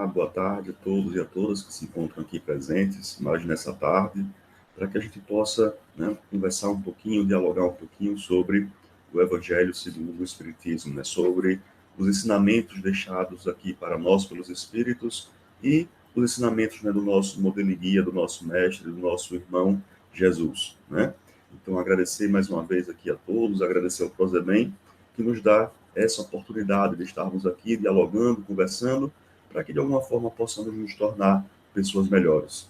boa tarde a todos e a todas que se encontram aqui presentes, mais nessa tarde, para que a gente possa, conversar um pouquinho, dialogar um pouquinho sobre o Evangelho segundo o Espiritismo, sobre os ensinamentos deixados aqui para nós pelos Espíritos e os ensinamentos do nosso modelo e guia, do nosso mestre, do nosso irmão Jesus. Então, agradecer mais uma vez aqui a todos, agradecer ao Prozemem, que nos dá essa oportunidade de estarmos aqui dialogando, conversando, para que de alguma forma possamos nos tornar pessoas melhores,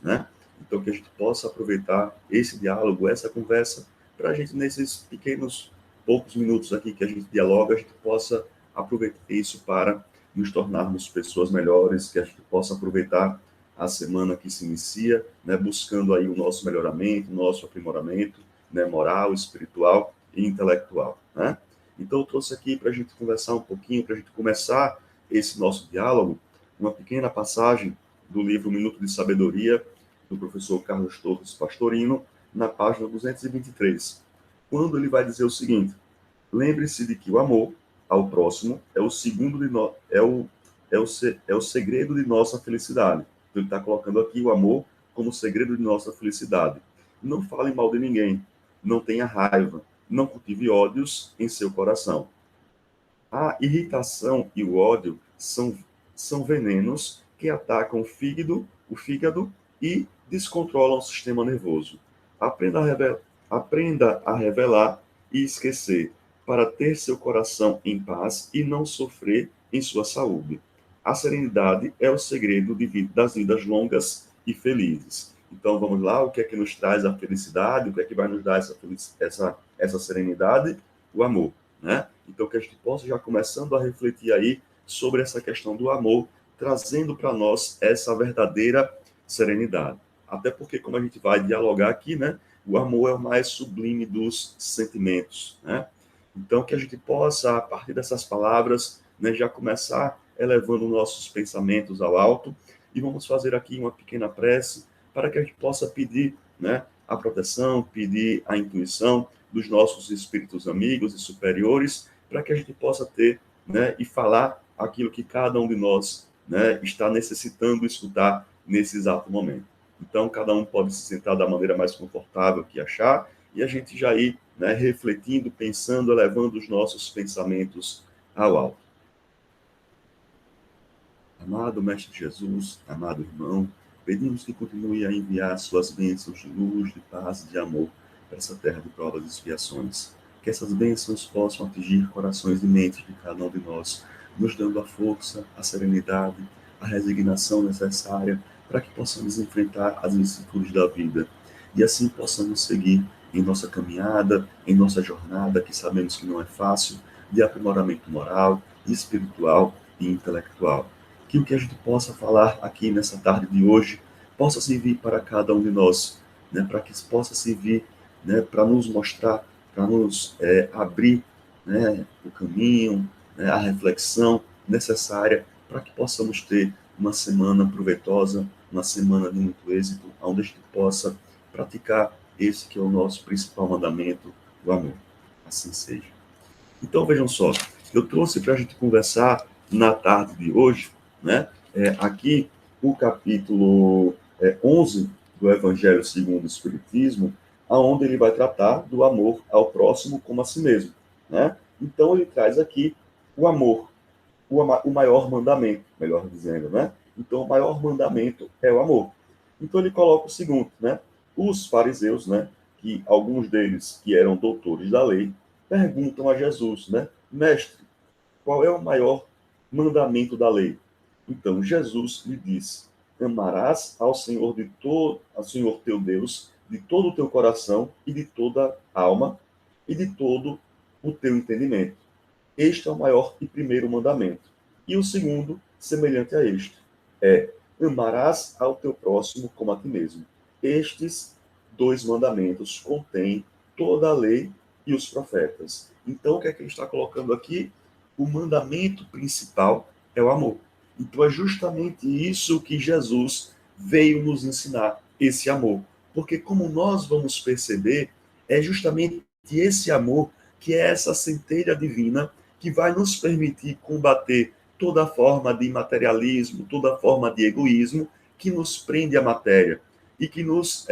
Então, que a gente possa aproveitar esse diálogo, essa conversa, para a gente, nesses pequenos, poucos minutos aqui que a gente dialoga, a gente possa aproveitar isso para nos tornarmos pessoas melhores, que a gente possa aproveitar a semana que se inicia, buscando aí o nosso melhoramento, o nosso aprimoramento, moral, espiritual e intelectual, Então, eu trouxe aqui para a gente conversar um pouquinho, para a gente começar esse nosso diálogo, uma pequena passagem do livro Minuto de Sabedoria, do professor Carlos Torres Pastorino, na página 223, quando ele vai dizer o seguinte: lembre-se de que o amor ao próximo é o segundo de no... é o segredo de nossa felicidade. Então, ele está colocando aqui o amor como segredo de nossa felicidade. Não fale mal de ninguém, não tenha raiva, não cultive ódios em seu coração. A irritação e o ódio são venenos que atacam o fígado e descontrolam o sistema nervoso. Aprenda a revelar e esquecer, para ter seu coração em paz e não sofrer em sua saúde. A serenidade é o segredo das vidas longas e felizes. Então, vamos lá, o que é que nos traz a felicidade? O que é que vai nos dar essa serenidade? O amor, Então, que a gente possa já começando a refletir aí sobre essa questão do amor, trazendo para nós essa verdadeira serenidade. Até porque, como a gente vai dialogar aqui, o amor é o mais sublime dos sentimentos, Então, que a gente possa, a partir dessas palavras, já começar elevando nossos pensamentos ao alto, e vamos fazer aqui uma pequena prece para que a gente possa pedir, a proteção, pedir a intuição dos nossos espíritos amigos e superiores, para que a gente possa ter, e falar aquilo que cada um de nós, está necessitando escutar nesse exato momento. Então, cada um pode se sentar da maneira mais confortável que achar, e a gente já ir, refletindo, pensando, elevando os nossos pensamentos ao alto. Amado Mestre Jesus, amado irmão, pedimos que continue a enviar suas bênçãos de luz, de paz e de amor para essa terra de provas e expiações. Que essas bênçãos possam atingir corações e mentes de cada um de nós, nos dando a força, a serenidade, a resignação necessária para que possamos enfrentar as vicissitudes da vida e assim possamos seguir em nossa caminhada, em nossa jornada, que sabemos que não é fácil, de aprimoramento moral, espiritual e intelectual. Que o que a gente possa falar aqui nessa tarde de hoje possa servir para cada um de nós, para que possa servir, para nos mostrar, para nos abrir, o caminho, a reflexão necessária para que possamos ter uma semana proveitosa, uma semana de muito êxito, onde a gente possa praticar esse que é o nosso principal mandamento, o amor. Assim seja. Então, vejam só, eu trouxe para a gente conversar na tarde de hoje, aqui o capítulo 11 do Evangelho segundo o Espiritismo, onde ele vai tratar do amor ao próximo como a si mesmo. Então, ele traz aqui o amor, o maior mandamento, melhor dizendo. Então, o maior mandamento é o amor. Então, ele coloca o seguinte, os fariseus, que alguns deles que eram doutores da lei, perguntam a Jesus, mestre, qual é o maior mandamento da lei? Então, Jesus lhe disse: amarás ao Senhor ao Senhor teu Deus, de todo o teu coração e de toda a alma e de todo o teu entendimento. Este é o maior e primeiro mandamento. E o segundo, semelhante a este, é: amarás ao teu próximo como a ti mesmo. Estes dois mandamentos contêm toda a lei e os profetas. Então, o que é que ele está colocando aqui? O mandamento principal é o amor. Então, é justamente isso que Jesus veio nos ensinar, esse amor. Porque, como nós vamos perceber, é justamente esse amor que é essa centelha divina que vai nos permitir combater toda forma de materialismo, toda forma de egoísmo que nos prende à matéria e que nos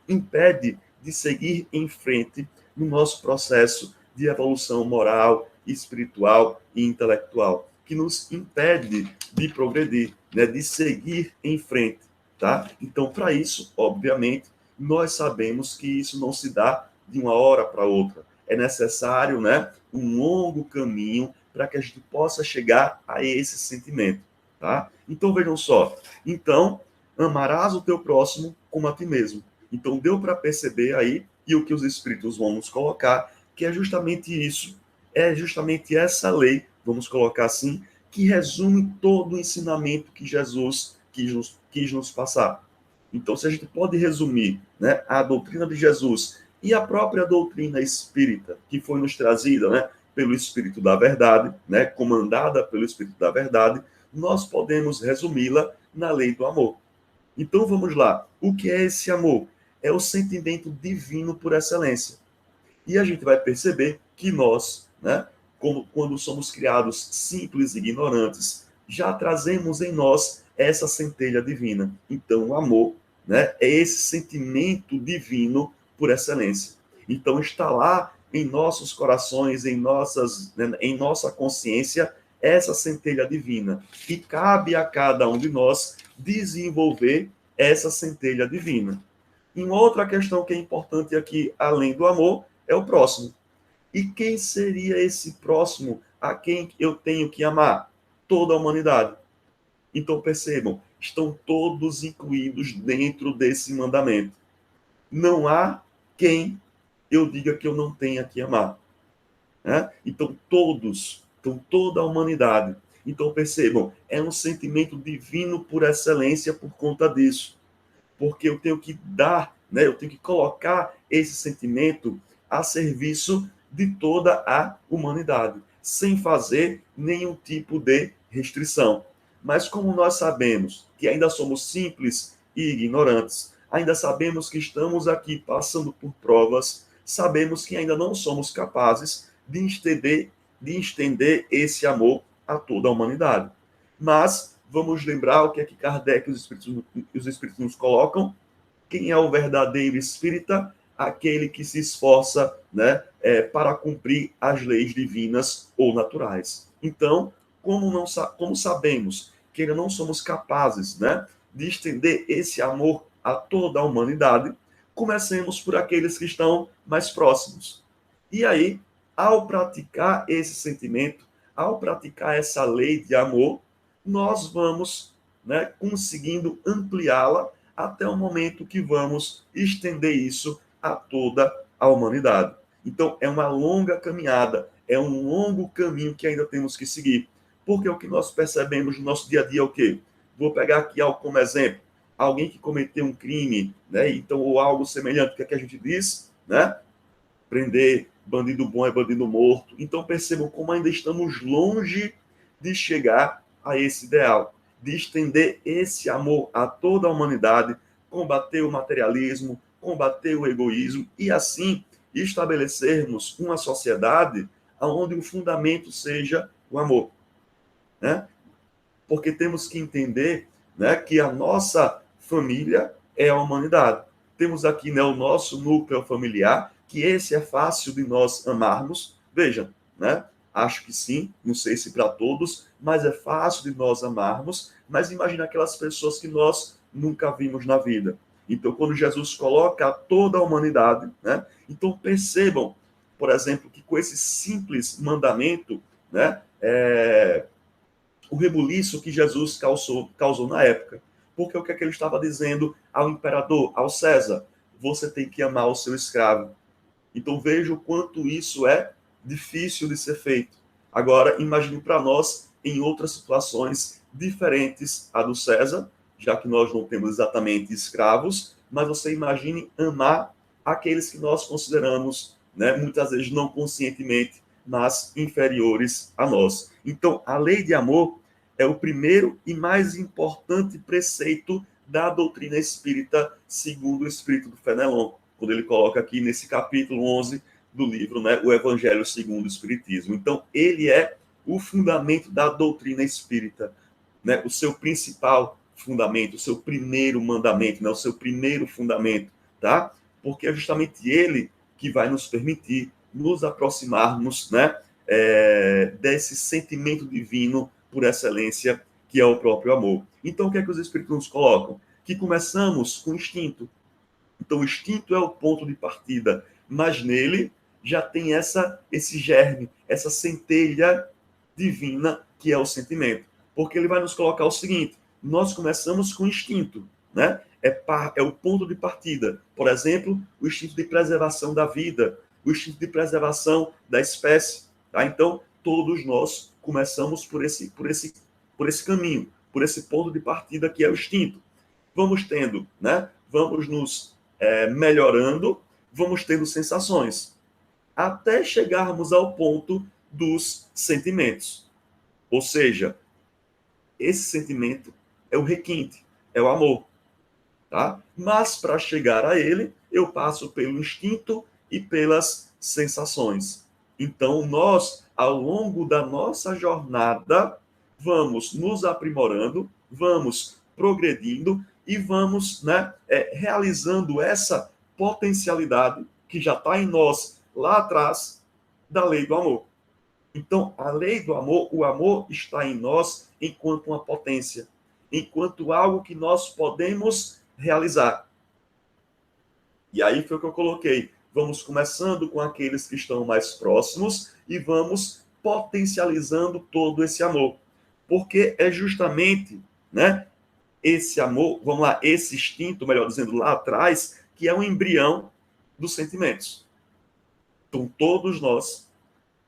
impede de seguir em frente no nosso processo de evolução moral, espiritual e intelectual, que nos impede de progredir, né, de seguir em frente, tá? Então, para isso, obviamente, nós sabemos que isso não se dá de uma hora para outra. É necessário, né, um longo caminho para que a gente possa chegar a esse sentimento, tá? Então, vejam só. Então, amarás o teu próximo como a ti mesmo. Então, deu para perceber aí, e o que os espíritos vão nos colocar, que é justamente isso, é justamente essa lei, vamos colocar assim, que resume todo o ensinamento que Jesus quis nos passar. Então, se a gente pode resumir, né, a doutrina de Jesus e a própria doutrina espírita, que foi nos trazida, né, pelo Espírito da Verdade, né, comandada pelo Espírito da Verdade, nós podemos resumi-la na lei do amor. Então, vamos lá. O que é esse amor? É o sentimento divino por excelência. E a gente vai perceber que nós, né, quando somos criados simples e ignorantes, já trazemos em nós essa centelha divina. Então, o amor, né, é esse sentimento divino por excelência. Então, está lá em nossos corações, né, em nossa consciência, essa centelha divina. E cabe a cada um de nós desenvolver essa centelha divina. E uma outra questão que é importante aqui, além do amor, é o próximo. E quem seria esse próximo a quem eu tenho que amar? Toda a humanidade. Então percebam, estão todos incluídos dentro desse mandamento. Não há quem eu diga que eu não tenha que amar. Né? Então todos, então toda a humanidade. Então percebam, é um sentimento divino por excelência por conta disso. Porque eu tenho que dar, né, eu tenho que colocar esse sentimento a serviço de toda a humanidade, sem fazer nenhum tipo de restrição. Mas como nós sabemos que ainda somos simples e ignorantes, ainda sabemos que estamos aqui passando por provas, sabemos que ainda não somos capazes de estender esse amor a toda a humanidade. Mas vamos lembrar o que é que Kardec e os espíritos nos colocam. Quem é o verdadeiro espírita? Aquele que se esforça, né, para cumprir as leis divinas ou naturais. Então, como sabemos que ainda não somos capazes, né, de estender esse amor a toda a humanidade, comecemos por aqueles que estão mais próximos. E aí, ao praticar esse sentimento, ao praticar essa lei de amor, nós vamos, né, conseguindo ampliá-la até o momento que vamos estender isso a toda a humanidade. Então, é uma longa caminhada, é um longo caminho que ainda temos que seguir. Porque o que nós percebemos no nosso dia a dia é o quê? Vou pegar aqui algo como exemplo. Alguém que cometeu um crime, né? Então, ou algo semelhante, o que é que a gente diz? Né? Prender, bandido bom é bandido morto. Então, percebam como ainda estamos longe de chegar a esse ideal, de estender esse amor a toda a humanidade, combater o materialismo, combater o egoísmo e, assim, estabelecermos uma sociedade onde o fundamento seja o amor. Né? Porque temos que entender, né, que a nossa família é a humanidade. Temos aqui, né, o nosso núcleo familiar, que esse é fácil de nós amarmos. Veja, né? Acho que sim, não sei se para todos, mas é fácil de nós amarmos. Mas imagina aquelas pessoas que nós nunca vimos na vida. Então, quando Jesus coloca toda a humanidade, né? Então percebam, por exemplo, que com esse simples mandamento, né, o rebuliço que Jesus causou na época. Porque o que é que ele estava dizendo ao imperador, ao César? Você tem que amar o seu escravo. Então veja o quanto isso é difícil de ser feito. Agora, imagine para nós em outras situações diferentes à do César, já que nós não temos exatamente escravos, mas você imagine amar aqueles que nós consideramos, né, muitas vezes não conscientemente, mas inferiores a nós. Então, a lei de amor é o primeiro e mais importante preceito da doutrina espírita, segundo o espírito do Fenelon, quando ele coloca aqui nesse capítulo 11 do livro, né, o Evangelho segundo o Espiritismo. Então, ele é o fundamento da doutrina espírita, né? O seu principal fundamento, o seu primeiro mandamento, né? O seu primeiro fundamento, tá? Porque é justamente ele que vai nos permitir nos aproximarmos, né? Desse sentimento divino por excelência, que é o próprio amor. Então, o que é que os Espíritos nos colocam? Que começamos com o instinto. Então, o instinto é o ponto de partida, mas nele já tem esse germe, essa centelha divina que é o sentimento. Porque ele vai nos colocar o seguinte: nós começamos com o instinto, né? É o ponto de partida. Por exemplo, o instinto de preservação da vida, o instinto de preservação da espécie. Tá? Então, todos nós começamos por esse caminho, por esse ponto de partida que é o instinto. Vamos tendo, né? Vamos nos melhorando, vamos tendo sensações, até chegarmos ao ponto dos sentimentos. Ou seja, esse sentimento é o requinte, é o amor. Tá? Mas para chegar a ele, eu passo pelo instinto e pelas sensações. Então, nós, ao longo da nossa jornada, vamos nos aprimorando, vamos progredindo e vamos, né, realizando essa potencialidade que já está em nós lá atrás da lei do amor. Então, a lei do amor, o amor está em nós enquanto uma potência, enquanto algo que nós podemos realizar. E aí foi o que eu coloquei. Vamos começando com aqueles que estão mais próximos e vamos potencializando todo esse amor. Porque é justamente, né, esse amor, vamos lá, esse instinto, melhor dizendo, lá atrás, que é um embrião dos sentimentos. Então, todos nós,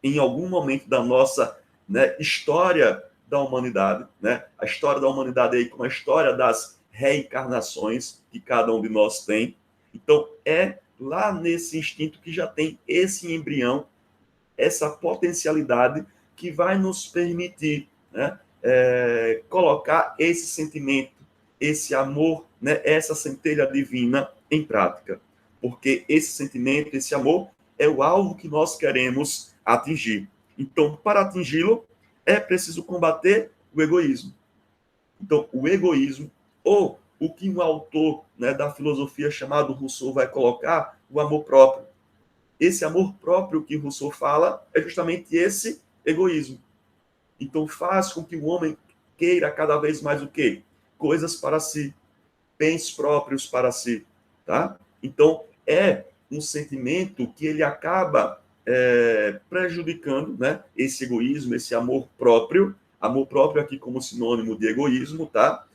em algum momento da nossa, né, história da humanidade, né, a história da humanidade aí como a história das reencarnações que cada um de nós tem. Então, é lá nesse instinto que já tem esse embrião, essa potencialidade que vai nos permitir, né, colocar esse sentimento, esse amor, né, essa centelha divina em prática. Porque esse sentimento, esse amor, é o alvo que nós queremos atingir. Então, para atingi-lo, é preciso combater o egoísmo. Então, o egoísmo, ou o que um autor, né, da filosofia chamado Rousseau vai colocar, o amor próprio. Esse amor próprio que Rousseau fala é justamente esse egoísmo. Então, faz com que o homem queira cada vez mais o quê? Coisas para si, bens próprios para si, tá? Então, é um sentimento que ele acaba prejudicando, né, esse egoísmo, esse amor próprio aqui como sinônimo de egoísmo, tá?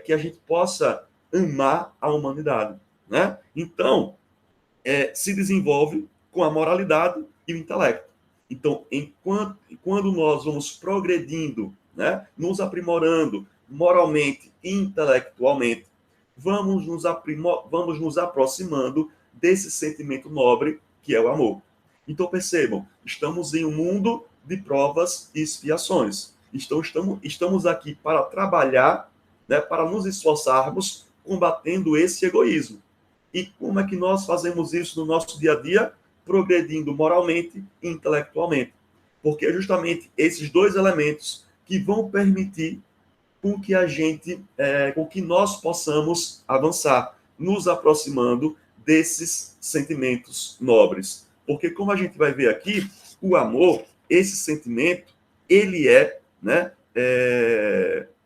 Que a gente possa amar a humanidade, né? Então, se desenvolve com a moralidade e o intelecto. Então, quando nós vamos progredindo, né, nos aprimorando moralmente e intelectualmente, vamos nos aproximando desse sentimento nobre que é o amor. Então, percebam, estamos em um mundo de provas e expiações. Estamos aqui para trabalhar, né, para nos esforçarmos combatendo esse egoísmo. E como é que nós fazemos isso no nosso dia a dia? Progredindo moralmente e intelectualmente. Porque é justamente esses dois elementos que vão permitir com que com que nós possamos avançar, nos aproximando desses sentimentos nobres. Porque como a gente vai ver aqui, o amor, esse sentimento, ele né,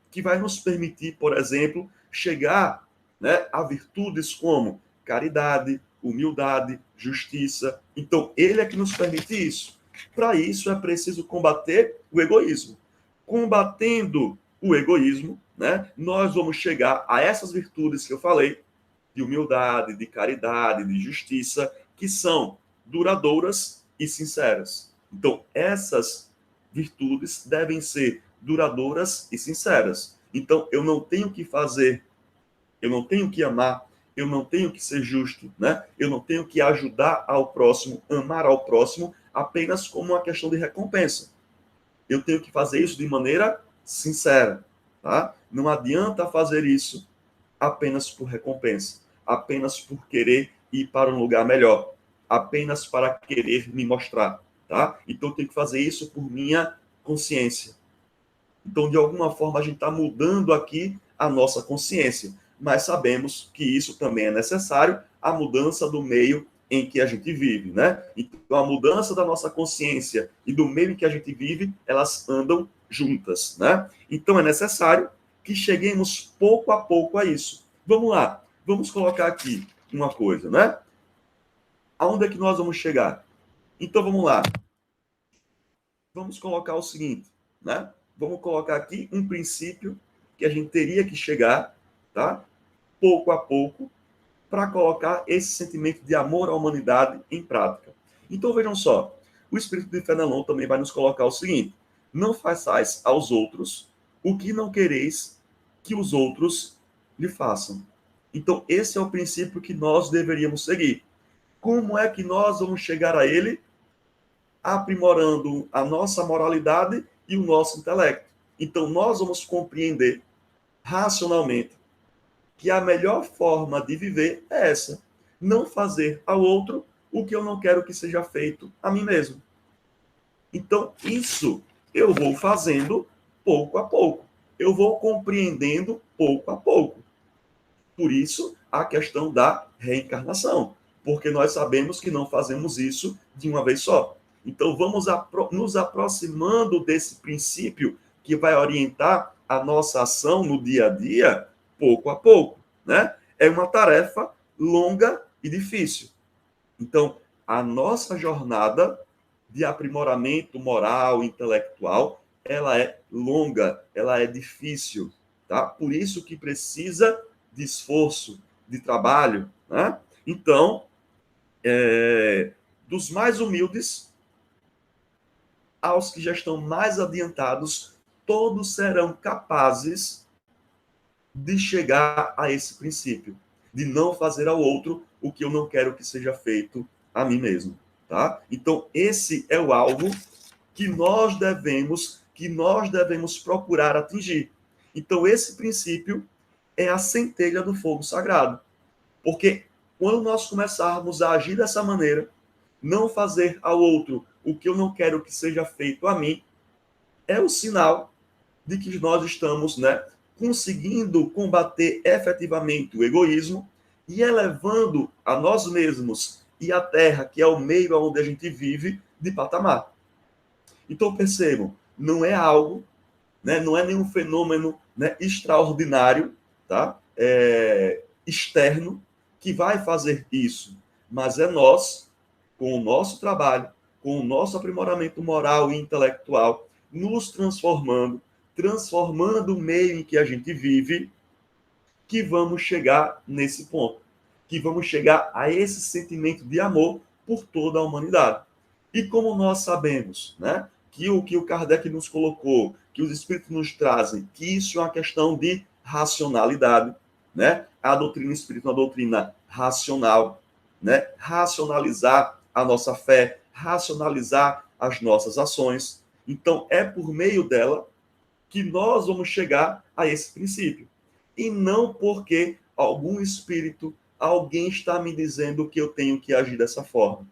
que vai nos permitir, por exemplo, chegar, né, a virtudes como caridade, humildade, justiça. Então, ele é que nos permite isso. Para isso, é preciso combater o egoísmo. Combatendo o egoísmo, né, nós vamos chegar a essas virtudes que eu falei, de humildade, de caridade, de justiça, que são duradouras e sinceras. Então, essas virtudes devem ser duradouras e sinceras. Então, eu não tenho que fazer, eu não tenho que amar, eu não tenho que ser justo, né? Eu não tenho que ajudar ao próximo, amar ao próximo apenas como uma questão de recompensa. Eu tenho que fazer isso de maneira sincera, tá? Não adianta fazer isso apenas por recompensa, apenas por querer ir para um lugar melhor, apenas para querer me mostrar, tá? Então eu tenho que fazer isso por minha consciência. Então, de alguma forma, a gente está mudando aqui a nossa consciência, mas sabemos que isso também é necessário, a mudança do meio em que a gente vive, né? Então, a mudança da nossa consciência e do meio em que a gente vive, elas andam juntas, né? Então, é necessário que cheguemos pouco a pouco a isso. Vamos lá, vamos colocar aqui uma coisa, né? Aonde é que nós vamos chegar? Então, vamos lá. Vamos colocar o seguinte, né? Vamos colocar aqui um princípio que a gente teria que chegar, tá? Pouco a pouco, para colocar esse sentimento de amor à humanidade em prática. Então, vejam só, o Espírito de Fenelon também vai nos colocar o seguinte: não façais aos outros o que não quereis que os outros lhe façam. Então, esse é o princípio que nós deveríamos seguir. Como é que nós vamos chegar a ele? Aprimorando a nossa moralidade e o nosso intelecto. Então, nós vamos compreender racionalmente que a melhor forma de viver é essa: não fazer ao outro o que eu não quero que seja feito a mim mesmo. Então, isso eu vou fazendo pouco a pouco. Eu vou compreendendo pouco a pouco. Por isso, a questão da reencarnação. Porque nós sabemos que não fazemos isso de uma vez só. Então, vamos nos aproximando desse princípio que vai orientar a nossa ação no dia a dia, pouco a pouco, né? É uma tarefa longa e difícil. Então, a nossa jornada de aprimoramento moral, intelectual, ela é longa, ela é difícil, tá? Por isso que precisa de esforço, de trabalho, né? Então, dos mais humildes aos que já estão mais adiantados, todos serão capazes de chegar a esse princípio, de não fazer ao outro o que eu não quero que seja feito a mim mesmo, tá? Então, esse é o alvo que nós devemos procurar atingir. Então, esse princípio é a centelha do fogo sagrado. Porque quando nós começarmos a agir dessa maneira, não fazer ao outro o que eu não quero que seja feito a mim, é o sinal de que nós estamos, né, conseguindo combater efetivamente o egoísmo e elevando a nós mesmos e a Terra, que é o meio onde a gente vive, de patamar. Então, percebam, não é algo, né, não é nenhum fenômeno, né, extraordinário, tá? Externo, que vai fazer isso, mas é nós, com o nosso trabalho, com o nosso aprimoramento moral e intelectual, nos transformando o meio em que a gente vive, que vamos chegar nesse ponto, que vamos chegar a esse sentimento de amor por toda a humanidade. E como nós sabemos, né, que o Kardec nos colocou, que os espíritos nos trazem, que isso é uma questão de racionalidade, né? A doutrina espírita é uma doutrina racional, né? Racionalizar a nossa fé, racionalizar as nossas ações. Então, é por meio dela que nós vamos chegar a esse princípio. E não porque algum espírito, alguém está me dizendo que eu tenho que agir dessa forma.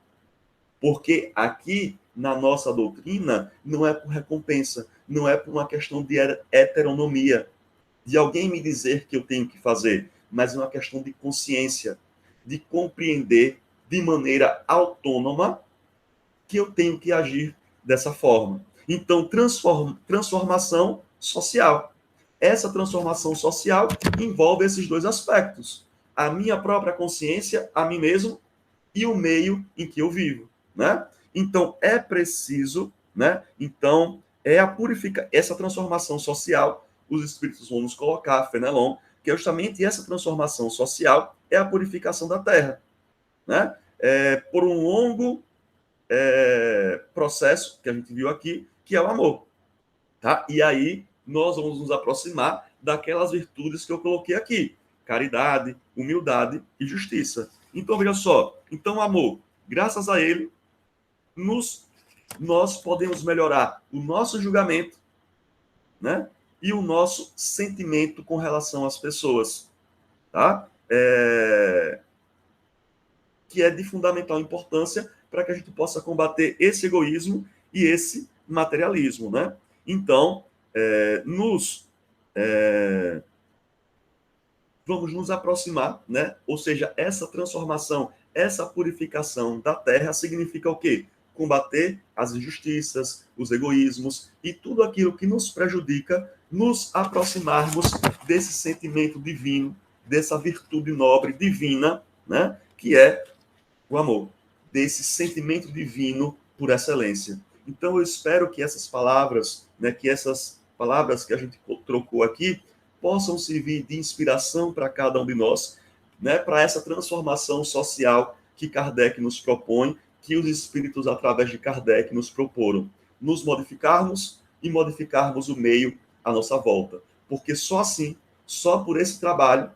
Porque aqui, na nossa doutrina, não é por recompensa, não é por uma questão de heteronomia, de alguém me dizer que eu tenho que fazer, mas é uma questão de consciência, de compreender de maneira autônoma que eu tenho que agir dessa forma. Então, transformação social. Essa transformação social envolve esses dois aspectos: a minha própria consciência, a mim mesmo, e o meio em que eu vivo, né? Então, é preciso, né? Então, essa transformação social, os espíritos vão nos colocar, Fenelon, que é justamente essa transformação social é a purificação da Terra, né? Por um longo processo que a gente viu aqui, que é o amor, tá? E aí nós vamos nos aproximar daquelas virtudes que eu coloquei aqui: caridade, humildade e justiça. Então, veja só, então, amor, graças a ele, nós podemos melhorar o nosso julgamento, né? E o nosso sentimento com relação às pessoas, tá? Que é de fundamental importância para que a gente possa combater esse egoísmo e esse materialismo, né? Então, vamos nos aproximar, né? Ou seja, essa transformação, essa purificação da terra significa o quê? Combater as injustiças, os egoísmos e tudo aquilo que nos prejudica, nos aproximarmos desse sentimento divino, dessa virtude nobre, divina, né? Que é o amor, desse sentimento divino por excelência. Então, eu espero que essas palavras, né, que essas palavras que a gente trocou aqui, possam servir de inspiração para cada um de nós, né, para essa transformação social que Kardec nos propõe, que os espíritos, através de Kardec, nos proporam. Nos modificarmos e modificarmos o meio à nossa volta. Porque só assim, só por esse trabalho,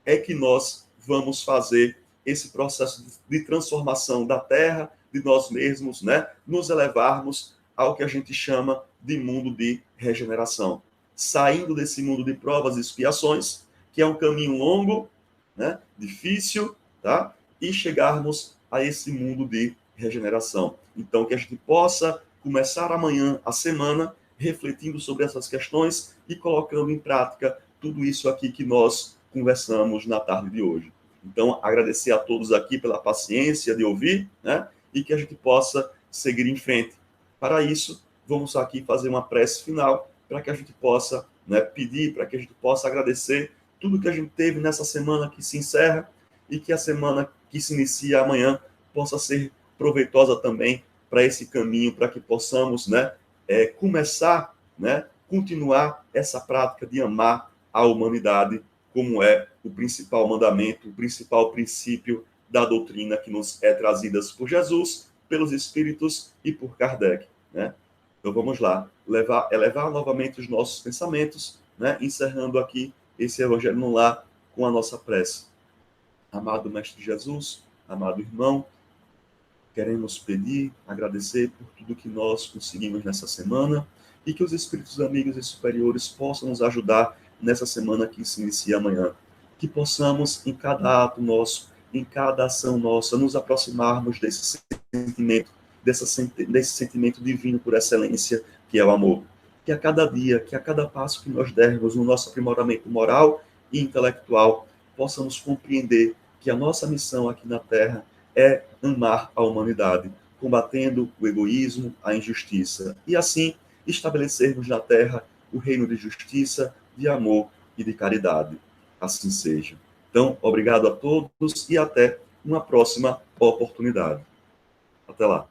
é que nós vamos fazer esse processo de transformação da Terra, de nós mesmos, né? Nos elevarmos ao que a gente chama de mundo de regeneração. Saindo desse mundo de provas e expiações, que é um caminho longo, né? Difícil, tá? E chegarmos a esse mundo de regeneração. Então, que a gente possa começar amanhã a semana refletindo sobre essas questões e colocando em prática tudo isso aqui que nós conversamos na tarde de hoje. Então, agradecer a todos aqui pela paciência de ouvir, né? E que a gente possa seguir em frente. Para isso, vamos aqui fazer uma prece final para que a gente possa, né, pedir, para que a gente possa agradecer tudo que a gente teve nessa semana que se encerra e que a semana que se inicia amanhã possa ser proveitosa também para esse caminho, para que possamos, né, começar, né, continuar essa prática de amar a humanidade, como é o principal mandamento, o principal princípio da doutrina que nos é trazida por Jesus, pelos Espíritos e por Kardec, né? Então vamos lá, elevar novamente os nossos pensamentos, né? Encerrando aqui esse Evangelho no Lar com a nossa prece. Amado Mestre Jesus, amado irmão, queremos pedir, agradecer por tudo que nós conseguimos nessa semana e que os Espíritos amigos e superiores possam nos ajudar nessa semana que se inicia amanhã. Que possamos, em cada ato nosso, em cada ação nossa, nos aproximarmos desse sentimento, desse sentimento divino por excelência, que é o amor. Que a cada dia, que a cada passo que nós dermos no nosso aprimoramento moral e intelectual, possamos compreender que a nossa missão aqui na Terra é amar a humanidade, combatendo o egoísmo, a injustiça, e assim estabelecermos na Terra o reino de justiça, de amor e de caridade. Assim seja. Então, obrigado a todos e até uma próxima oportunidade. Até lá.